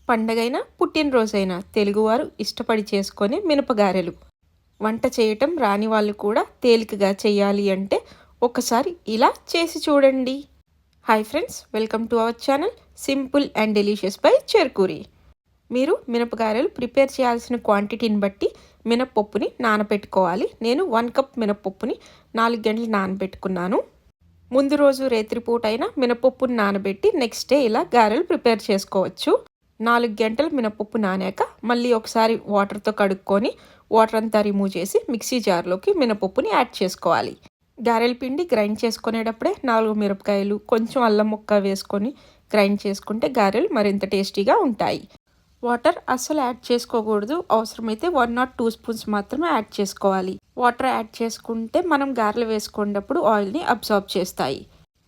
పండగైనా పుట్టినరోజైనా తెలుగువారు ఇష్టపడి చేసుకునే మినపగారెలు. వంట చేయటం రాని వాళ్ళు కూడా తేలికగా చేయాలి అంటే ఒకసారి ఇలా చేసి చూడండి. Hi friends, welcome to our channel simple and delicious by Cherukuri. మీరు మినపగారెలు ప్రిపేర్ చేయాల్సిన క్వాంటిటీని బట్టి మినపప్పుని నానబెట్టుకోవాలి. నేను 1 కప్ మినపప్పుని 4 గంటలు నానబెట్టుకున్నాను. ముందు రోజు రేత్రిపూట అయినా మినపప్పుని నానబెట్టి నెక్స్ట్ డే ఇలా గారెలు ప్రిపేర్ చేసుకోవచ్చు. 4 గంటలు మినపప్పు నానాక మళ్ళీ ఒకసారి వాటర్తో కడుక్కొని వాటర్ అంతా రిమూవ్ చేసి మిక్సీ జార్లోకి మినపప్పుని యాడ్ చేసుకోవాలి. గారెల పిండి గ్రైండ్ చేసుకునేటప్పుడే 4 మిరపకాయలు కొంచెం అల్లం ముక్క వేసుకొని గ్రైండ్ చేసుకుంటే గారెలు మరింత టేస్టీగా ఉంటాయి. వాటర్ అస్సలు యాడ్ చేసుకోకూడదు. అవసరమైతే 1 or 2 స్పూన్స్ మాత్రమే యాడ్ చేసుకోవాలి. వాటర్ యాడ్ చేసుకుంటే మనం గారెలు వేసుకునేటప్పుడు ఆయిల్ని అబ్జార్బ్ చేస్తాయి.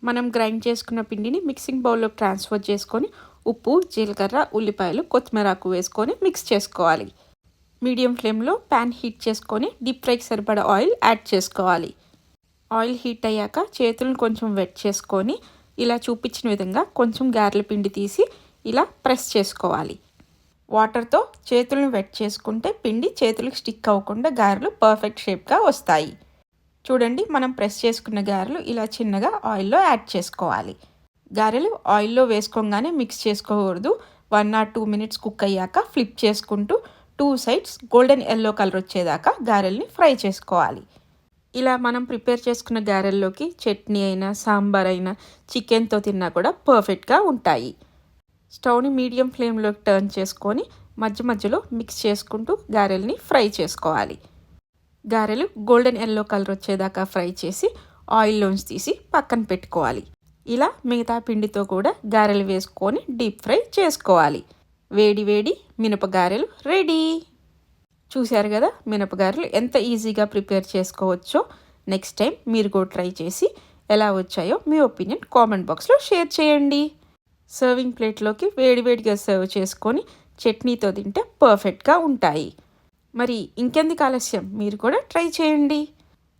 మనం గ్రైండ్ చేసుకున్న పిండిని మిక్సింగ్ బౌల్లోకి ట్రాన్స్ఫర్ చేసుకొని ఉప్పు, జీలకర్ర, ఉల్లిపాయలు, కొత్తిమీరాకు వేసుకొని మిక్స్ చేసుకోవాలి. మీడియం ఫ్లేమ్లో ప్యాన్ హీట్ చేసుకొని డీప్ ఫ్రైకి సరిపడా ఆయిల్ యాడ్ చేసుకోవాలి. ఆయిల్ హీట్ అయ్యాక చేతులను కొంచెం వెట్ చేసుకొని ఇలా చూపించిన విధంగా కొంచెం గారెల పిండి తీసి ఇలా ప్రెస్ చేసుకోవాలి. వాటర్తో చేతులను వెట్ చేసుకుంటే పిండి చేతులకు స్టిక్ అవ్వకుండా గారెలు పర్ఫెక్ట్ షేప్గా వస్తాయి. చూడండి, మనం ప్రెస్ చేసుకున్న గారెలు ఇలా చిన్నగా ఆయిల్లో యాడ్ చేసుకోవాలి. గారెలు ఆయిల్లో వేసుకోగానే మిక్స్ చేసుకోకూడదు. 1 or 2 minutes కుక్ అయ్యాక ఫ్లిప్ చేసుకుంటూ 2 sides గోల్డెన్ ఎల్లో కలర్ వచ్చేదాకా గారెల్ని ఫ్రై చేసుకోవాలి. ఇలా మనం ప్రిపేర్ చేసుకున్న గారెల్లోకి చట్నీ అయినా సాంబార్ అయినా చికెన్తో తిన్నా కూడా పర్ఫెక్ట్గా ఉంటాయి. స్టవ్ని మీడియం ఫ్లేమ్లోకి టర్న్ చేసుకొని మధ్య మధ్యలో మిక్స్ చేసుకుంటూ గారెల్ని ఫ్రై చేసుకోవాలి. గారెలు గోల్డెన్ ఎల్లో కలర్ వచ్చేదాకా ఫ్రై చేసి ఆయిల్లోంచి తీసి పక్కన పెట్టుకోవాలి. ఇలా మిగతా పిండితో కూడా గారెలు వేసుకొని డీప్ ఫ్రై చేసుకోవాలి. వేడి వేడి మినపగారెలు రెడీ. చూశారు కదా, మినపగారెలు ఎంత ఈజీగా ప్రిపేర్ చేసుకోవచ్చో. నెక్స్ట్ టైం మీరు కూడా ట్రై చేసి ఎలా వచ్చాయో మీ ఒపీనియన్ కామెంట్ బాక్స్లో షేర్ చేయండి. సర్వింగ్ ప్లేట్లోకి వేడివేడిగా సర్వ్ చేసుకొని చట్నీతో తింటే పర్ఫెక్ట్గా ఉంటాయి. మరి ఇంకెందుకు ఆలస్యం, మీరు కూడా ట్రై చేయండి.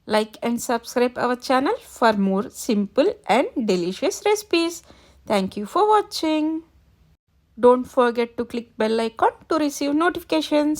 Like and subscribe our channel for more simple and delicious recipes. Thank you for watching. Don't forget to click bell icon to receive notifications.